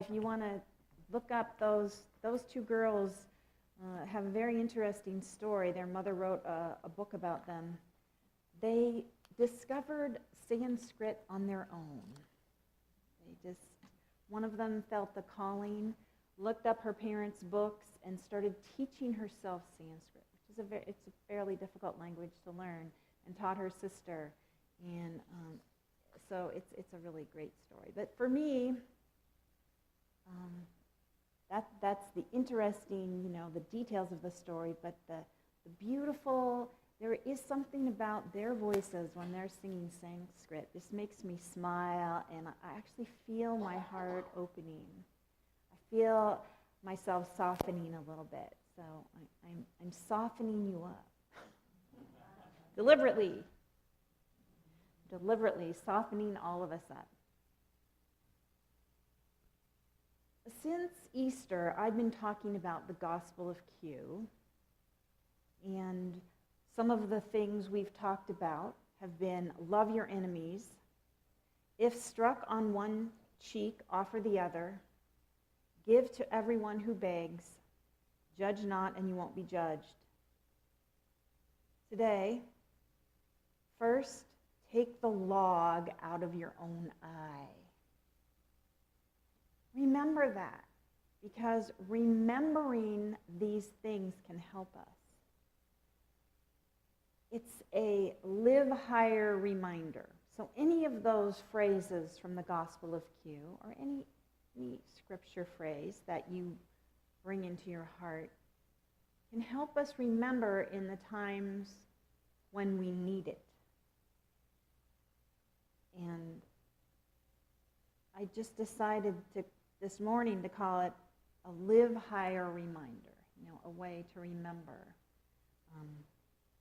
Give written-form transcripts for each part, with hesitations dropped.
If you want to look up those two girls, have a very interesting story. Their mother wrote a book about them. They discovered Sanskrit on their own. One of them felt the calling, looked up her parents' books, and started teaching herself Sanskrit, which is it's a fairly difficult language to learn, and taught her sister. And so it's a really great story. But for me, that's the interesting, the details of the story, but the beautiful, there is something about their voices when they're singing Sanskrit. This makes me smile, and I actually feel my heart opening. I feel myself softening a little bit. So I'm softening you up. Deliberately softening all of us up. Since Easter, I've been talking about the Gospel of Q, and some of the things we've talked about have been love your enemies, if struck on one cheek, offer the other, give to everyone who begs, judge not and you won't be judged. Today, first, take the log out of your own eye. Remember that, because remembering these things can help us. It's a live higher reminder. So any of those phrases from the Gospel of Q, or any scripture phrase that you bring into your heart, can help us remember in the times when we need it. And I just decided this morning to call it a live higher reminder, a way to remember.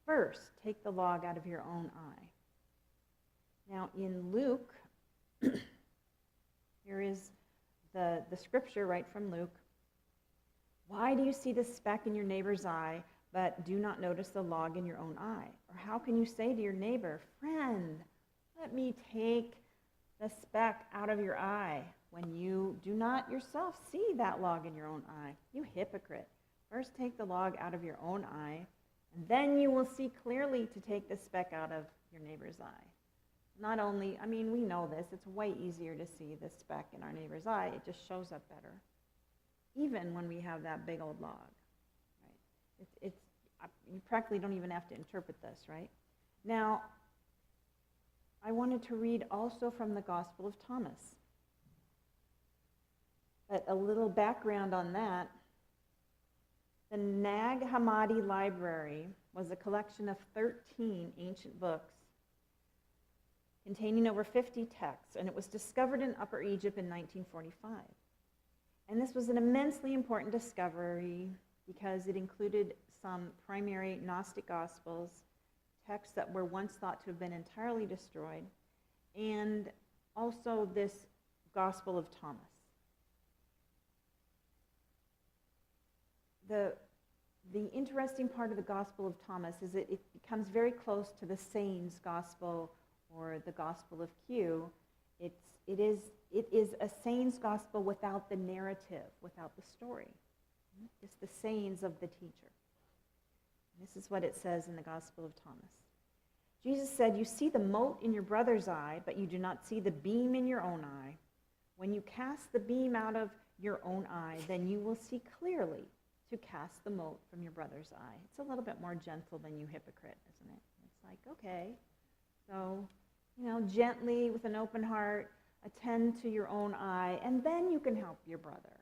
First, take the log out of your own eye. Now in Luke, here is the scripture right from Luke. Why do you see the speck in your neighbor's eye, but do not notice the log in your own eye? Or how can you say to your neighbor, friend, let me take the speck out of your eye, when you do not yourself see that log in your own eye? You hypocrite. First take the log out of your own eye, and then you will see clearly to take the speck out of your neighbor's eye. Not only, we know this, it's way easier to see the speck in our neighbor's eye. It just shows up better, even when we have that big old log. Right? You practically don't even have to interpret this, right? Now, I wanted to read also from the Gospel of Thomas. But a little background on that. The Nag Hammadi Library was a collection of 13 ancient books containing over 50 texts, and it was discovered in Upper Egypt in 1945. And this was an immensely important discovery because it included some primary Gnostic Gospels, texts that were once thought to have been entirely destroyed, and also this Gospel of Thomas. The interesting part of the Gospel of Thomas is that it becomes very close to the Saints' Gospel or the Gospel of Q. It is a Saints' Gospel without the narrative, without the story. It's the sayings of the teacher. This is what it says in the Gospel of Thomas. Jesus said, you see the mote in your brother's eye, but you do not see the beam in your own eye. When you cast the beam out of your own eye, then you will see clearly to cast the mote from your brother's eye. It's a little bit more gentle than you hypocrite, isn't it? It's like, okay, so, gently with an open heart, attend to your own eye, and then you can help your brother.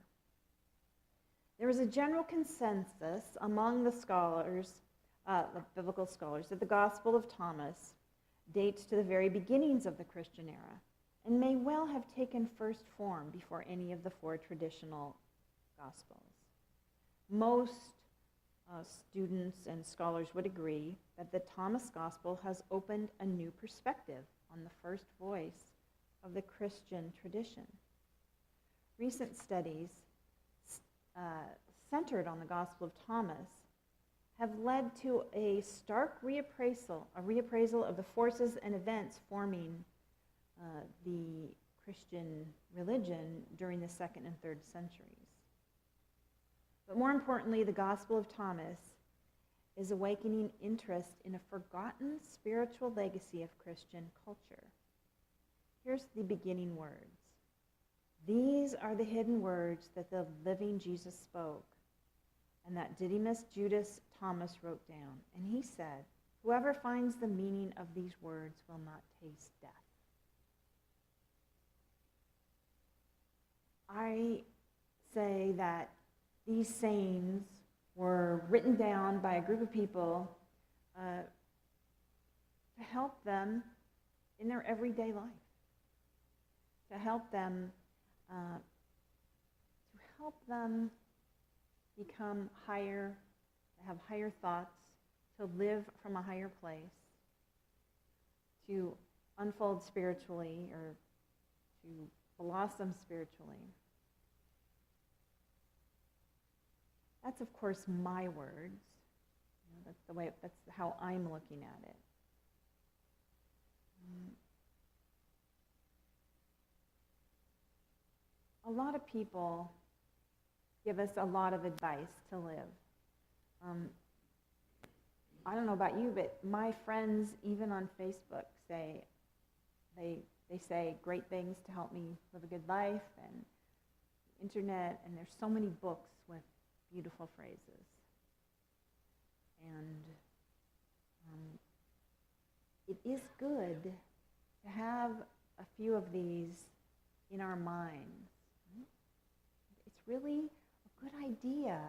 There is a general consensus among the scholars, the biblical scholars, that the Gospel of Thomas dates to the very beginnings of the Christian era and may well have taken first form before any of the four traditional Gospels. Most students and scholars would agree that the Thomas Gospel has opened a new perspective on the first voice of the Christian tradition. Recent studies centered on the Gospel of Thomas have led to a stark reappraisal of the forces and events forming the Christian religion during the 2nd and 3rd centuries. But more importantly, the Gospel of Thomas is awakening interest in a forgotten spiritual legacy of Christian culture. Here's the beginning words. These are the hidden words that the living Jesus spoke, and that Didymus Judas Thomas wrote down. And he said, whoever finds the meaning of these words will not taste death. I say that these sayings were written down by a group of people to help them in their everyday life, to help them become higher, to have higher thoughts, to live from a higher place, to unfold spiritually or to blossom spiritually. That's, of course, my words. That's how I'm looking at it. A lot of people give us a lot of advice to live. I don't know about you, but my friends, even on Facebook, say they say great things to help me live a good life, and internet, and there's so many books with beautiful phrases. And it is good to have a few of these in our minds. It's really a good idea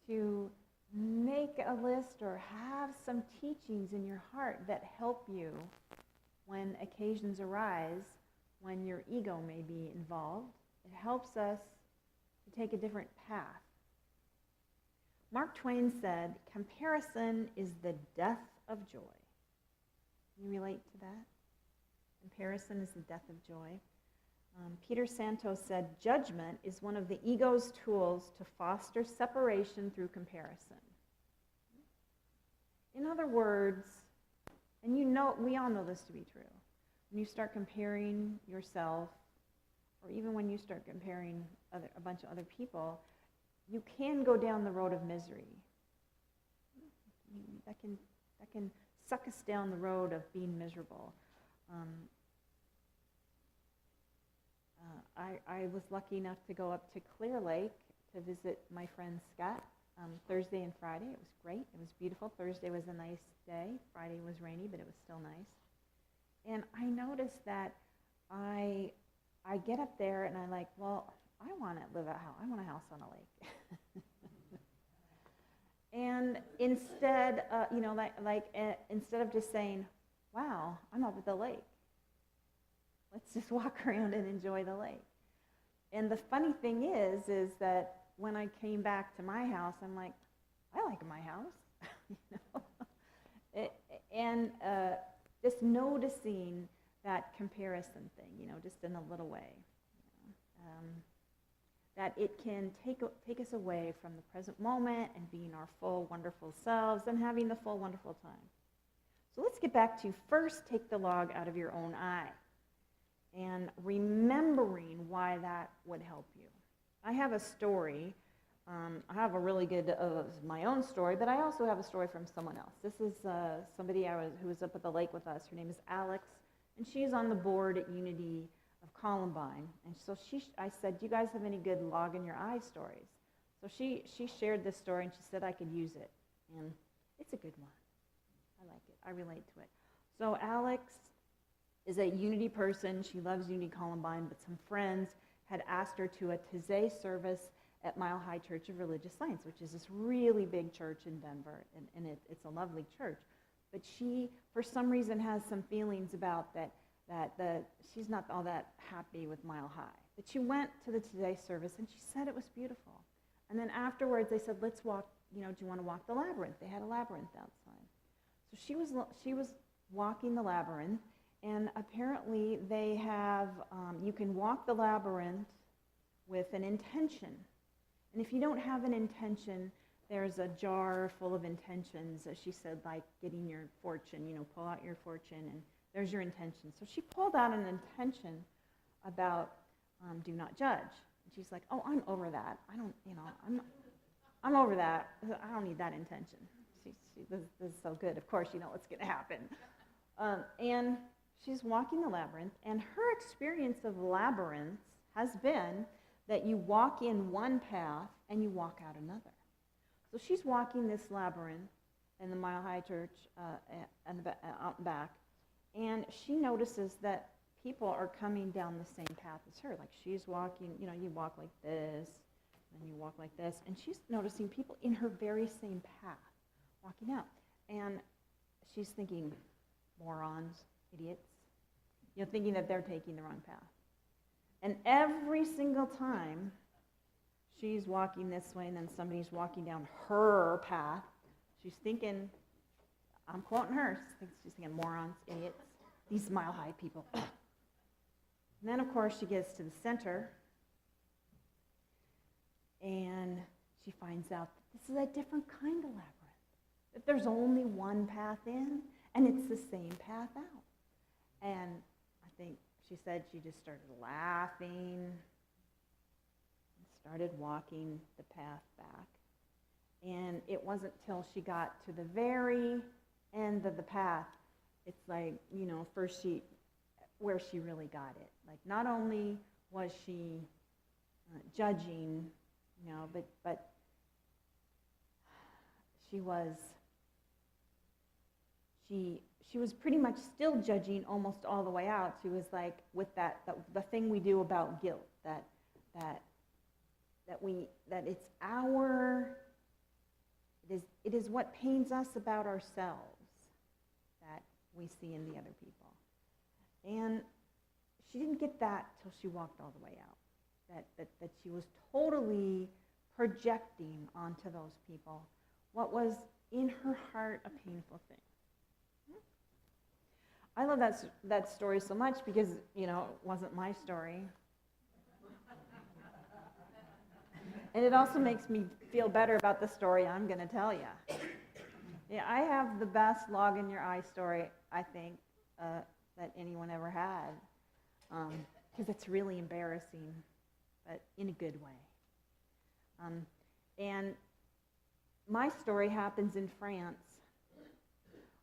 to make a list or have some teachings in your heart that help you when occasions arise, when your ego may be involved. It helps us to take a different path. Mark Twain said, comparison is the death of joy. Can you relate to that? Comparison is the death of joy. Peter Santos said, judgment is one of the ego's tools to foster separation through comparison. In other words, and we all know this to be true, when you start comparing yourself, or even when you start comparing a bunch of other people, you can go down the road of misery. That can suck us down the road of being miserable. I was lucky enough to go up to Clear Lake to visit my friend Scott Thursday and Friday. It was great. It was beautiful. Thursday was a nice day. Friday was rainy, but it was still nice. And I noticed that I get up there and I'm like, well, I want to live I want a house on a lake. And instead, instead of just saying, wow, I'm up at the lake, let's just walk around and enjoy the lake. And the funny thing is that when I came back to my house, I'm like, I like my house. Just noticing that comparison thing, just in a little way. That it can take us away from the present moment and being our full, wonderful selves and having the full, wonderful time. So let's get back to first take the log out of your own eye and remembering why that would help you. I have a story. I have a really good, my own story, but I also have a story from someone else. This is somebody who was up at the lake with us. Her name is Alex, and she's on the board at Unity of Columbine. And so I said, do you guys have any good log in your eye stories? So she shared this story, and she said I could use it. And it's a good one. I like it. I relate to it. So Alex is a Unity person. She loves Unity Columbine, but some friends had asked her to a Taizé service at Mile High Church of Religious Science, which is this really big church in Denver, and it's a lovely church. But she, for some reason, has some feelings about that she's not all that happy with Mile High. But she went to the Taizé service, and she said it was beautiful. And then afterwards, they said, let's walk, do you want to walk the labyrinth? They had a labyrinth outside. So she was walking the labyrinth, and apparently they have, you can walk the labyrinth with an intention. And if you don't have an intention, there's a jar full of intentions, as she said, like getting your fortune, pull out your fortune, and there's your intention. So she pulled out an intention about do not judge. And she's like, oh, I'm over that. I don't, I'm over that. I don't need that intention. This is so good. Of course, you know what's going to happen. And she's walking the labyrinth, and her experience of labyrinths has been that you walk in one path and you walk out another. So she's walking this labyrinth in the Mile High Church out and back, and she notices that people are coming down the same path as her. Like she's walking, you walk like this, and you walk like this, and she's noticing people in her very same path walking out. And she's thinking, morons, idiots, thinking that they're taking the wrong path. And every single time she's walking this way and then somebody's walking down her path, she's thinking, I'm quoting her, she's thinking, morons, idiots, these mile-high people. And then, of course, she gets to the center, and she finds out that this is a different kind of labyrinth, that there's only one path in, and it's the same path out. And I think she said she just started laughing and started walking the path back. And it wasn't till she got to the very end of the path, it's like, first where she really got it. Like, not only was she judging, but she was pretty much still judging almost all the way out. She was like, with the thing we do about guilt, that it's it is what pains us about ourselves that we see in the other people. And she didn't get that till she walked all the way out. That she was totally projecting onto those people what was in her heart a painful thing. I love that story so much because, it wasn't my story. And it also makes me feel better about the story I'm going to tell you. Yeah, I have the best log in your eye story, I think, that anyone ever had. Because it's really embarrassing, but in a good way. And my story happens in France.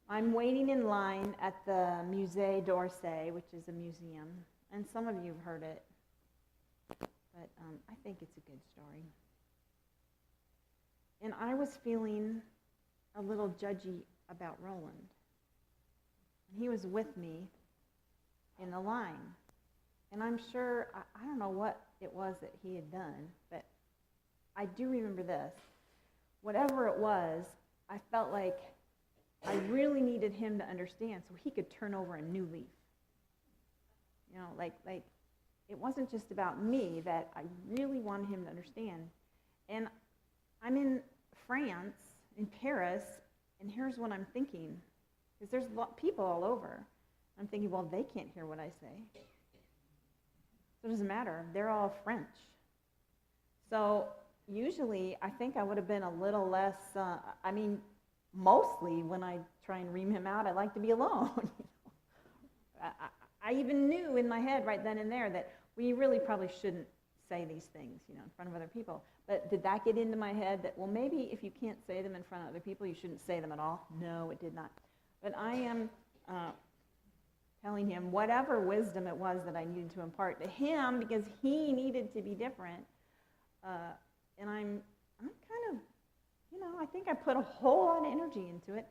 I'm waiting in line at the Musée d'Orsay, which is a museum, and some of you have heard it, but I think it's a good story. And I was feeling a little judgy about Roland. And he was with me in the line. And I'm sure, I don't know what it was that he had done, but I do remember this. Whatever it was, I felt like I really needed him to understand so he could turn over a new leaf. Like it wasn't just about me, that I really wanted him to understand. And I'm in France, in Paris, and here's what I'm thinking. Because there's people all over. I'm thinking, well, they can't hear what I say. So it doesn't matter. They're all French. So usually, I think I would have been a little less, mostly when I try and ream him out, I like to be alone. I even knew in my head right then and there that we really probably shouldn't say these things, in front of other people. But did that get into my head that, well, maybe if you can't say them in front of other people, you shouldn't say them at all? No, it did not. But I am telling him whatever wisdom it was that I needed to impart to him because he needed to be different. And I'm kind of, I think I put a whole lot of energy into it.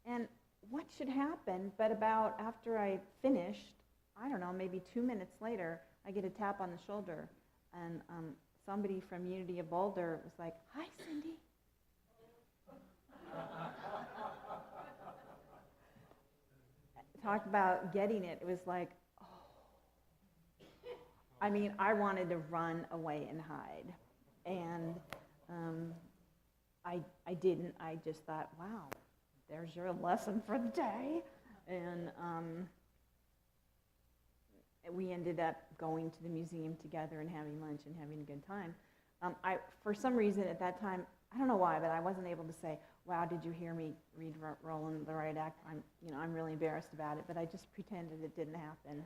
And what should happen, but about after I finished, I don't know, maybe 2 minutes later, I get a tap on the shoulder. And somebody from Unity of Boulder was like, hi, Cindy. Talk about getting it. It was like, oh. I wanted to run away and hide. And I didn't. I just thought, wow, there's your lesson for the day. And we ended up going to the museum together and having lunch and having a good time. For some reason at that time, I don't know why, but I wasn't able to say, wow, did you hear me read Roland the Right Act? I'm really embarrassed about it, but I just pretended it didn't happen.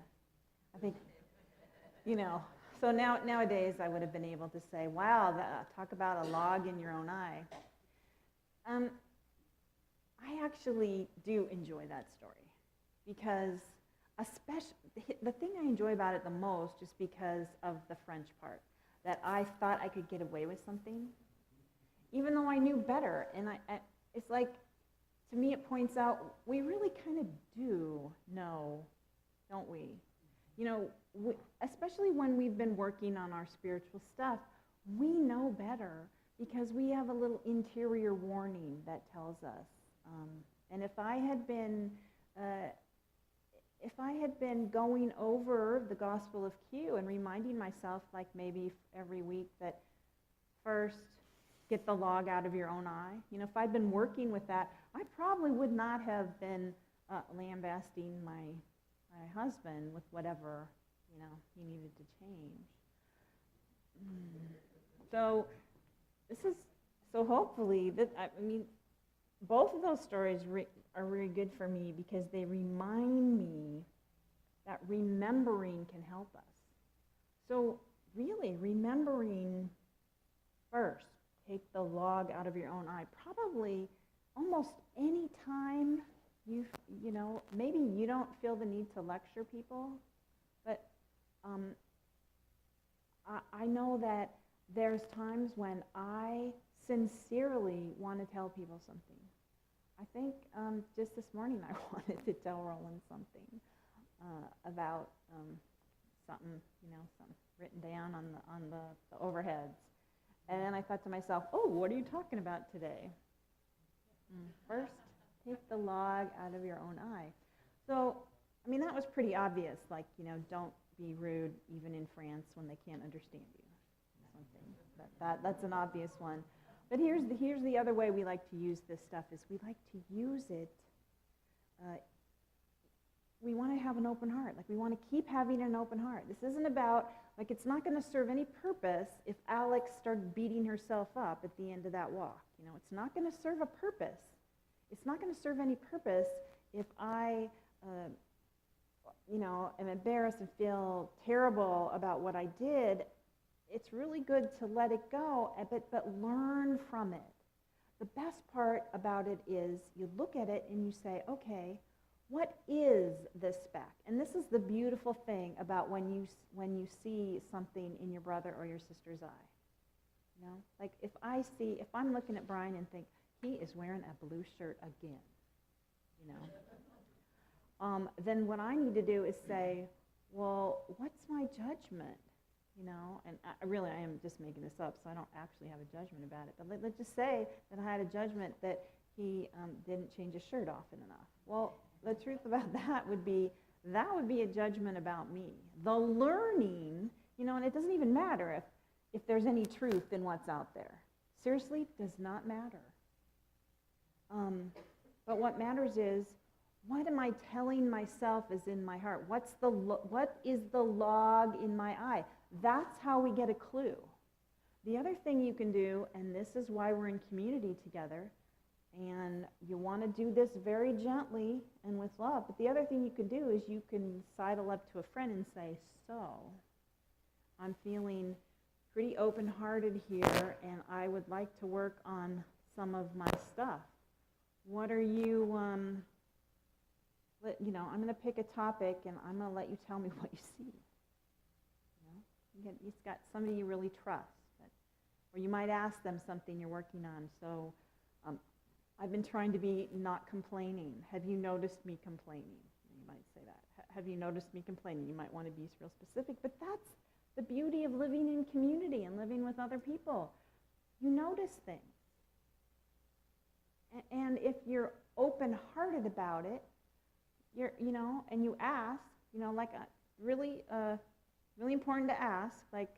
I think So nowadays I would have been able to say, wow, talk about a log in your own eye. I actually do enjoy that story because the thing I enjoy about it the most is because of the French part, that I thought I could get away with something, even though I knew better. And it's like, to me it points out, we really kind of do know, don't we? Especially when we've been working on our spiritual stuff, we know better because we have a little interior warning that tells us. And if I had been going over the Gospel of Q and reminding myself, like maybe every week, that first get the log out of your own eye. If I'd been working with that, I probably would not have been lambasting my husband with whatever he needed to change. So hopefully both of those stories are really good for me because they remind me that remembering can help us. So really, remembering first, take the log out of your own eye. Probably almost any time maybe you don't feel the need to lecture people, but I know that there's times when I sincerely want to tell people something. I think just this morning I wanted to tell Roland something about something, something written down on the overheads. And then I thought to myself, oh, what are you talking about today? First, take the log out of your own eye. So, that was pretty obvious, like, don't be rude even in France when they can't understand you. Something. That's an obvious one. But here's the other way we like to use this stuff is we like to use it, we want to have an open heart. Like, we want to keep having an open heart. This isn't about, like, it's not going to serve any purpose if Alex started beating herself up at the end of that walk. It's not going to serve a purpose. It's not going to serve any purpose if I, am embarrassed and feel terrible about what I did. It's really good to let it go, but learn from it. The best part about it is you look at it and you say, okay, what is this speck? And this is the beautiful thing about when you see something in your brother or your sister's eye. Like if I'm looking at Brian and think, he is wearing a blue shirt again, then what I need to do is say, well, what's my judgment? And I am just making this up, so I don't actually have a judgment about it. But let's just say that I had a judgment that he didn't change his shirt often enough. Well, the truth about that would be a judgment about me. The learning, and it doesn't even matter if there's any truth in what's out there. Seriously, does not matter. But what matters is, what am I telling myself is in my heart? What is the log in my eye? That's how we get a clue. The other thing you can do, and this is why we're in community together, and you want to do this very gently and with love, but the other thing you can do is you can sidle up to a friend and say, so, I'm feeling pretty open-hearted here, and I would like to work on some of my stuff. What are you, I'm going to pick a topic, and I'm going to let you tell me what you see. You've got somebody you really trust. Or you might ask them something you're working on. So I've been trying to be not complaining. Have you noticed me complaining? You might say that. Have you noticed me complaining? You might want to be real specific. But that's the beauty of living in community and living with other people. You notice things. And if you're open-hearted about it, and you ask, really important to ask, but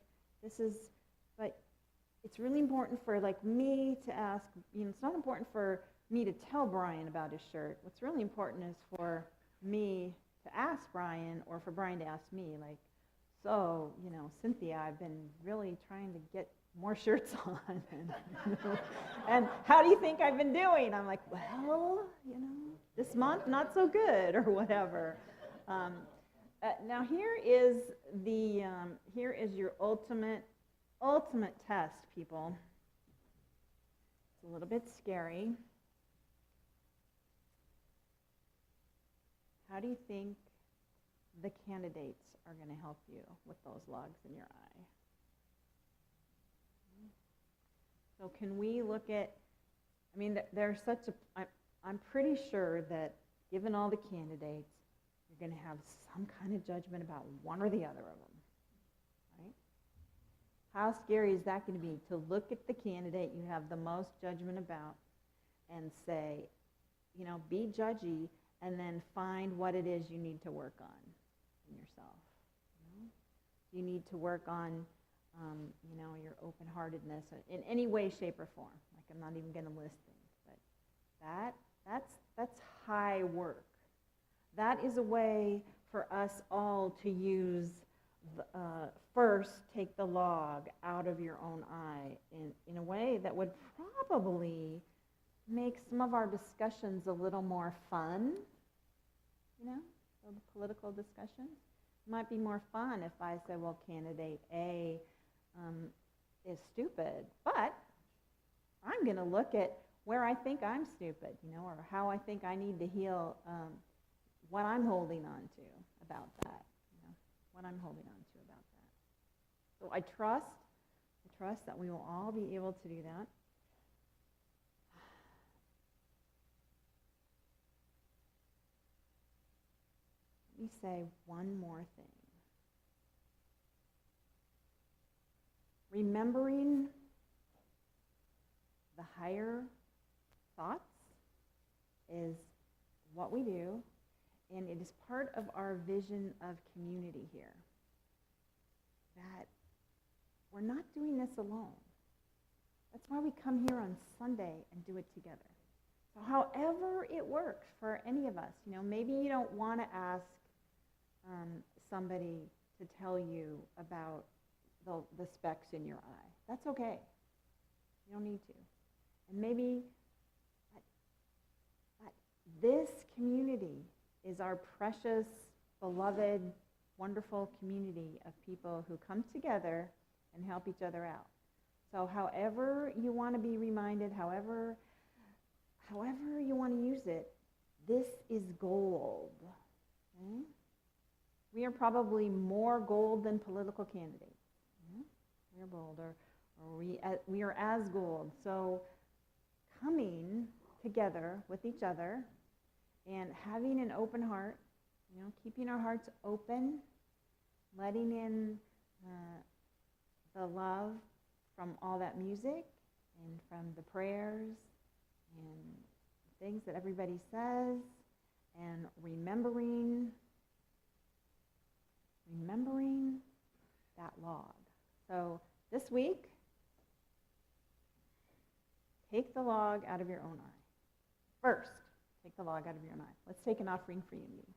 it's really important for me to ask, it's not important for me to tell Brian about his shirt. What's really important is for me to ask Brian, or for Brian to ask me, so, Cynthia, I've been really trying to get more shirts on, and how do you think I've been doing? I'm like, well, this month, not so good, or whatever. Now here is your ultimate test, people. It's a little bit scary. How do you think the candidates are going to help you with those logs in your eye? So can we look at, I mean, there's such a, I'm pretty sure that given all the candidates, you're going to have some kind of judgment about one or the other of them, right? How scary is that going to be to look at the candidate you have the most judgment about and say, you know, be judgy and then find what it is you need to work on in yourself. You need to work on, you know, your open-heartedness in any way, shape, or form. Like, I'm not even going to list things, but that's high work. That is a way for us all to use, first take the log out of your own eye in a way that would probably make some of our discussions a little more fun, you know, so the political discussions. It might be more fun if I say, well, candidate A is stupid, but I'm going to look at where I think I'm stupid, you know, or how I think I need to heal what I'm holding on to about that, you know, what I'm holding on to about that. So I trust that we will all be able to do that. Let me say one more thing. Remembering the higher thoughts is what we do, and it is part of our vision of community here. That we're not doing this alone. That's why we come here on Sunday and do it together. So however it works for any of us, you know, maybe you don't want to ask somebody to tell you about the specks in your eye. That's okay. You don't need to. And maybe this community is our precious, beloved, wonderful community of people who come together and help each other out. So however you want to be reminded, however you want to use it, this is gold. Okay? We are probably more gold than political candidates. We are gold, or we are as gold. So coming together with each other and having an open heart, you know, keeping our hearts open, letting in the love from all that music and from the prayers and things that everybody says, and remembering that log. So this week, take the log out of your own eye. First, take the log out of your own eye. Let's take an offering for unity.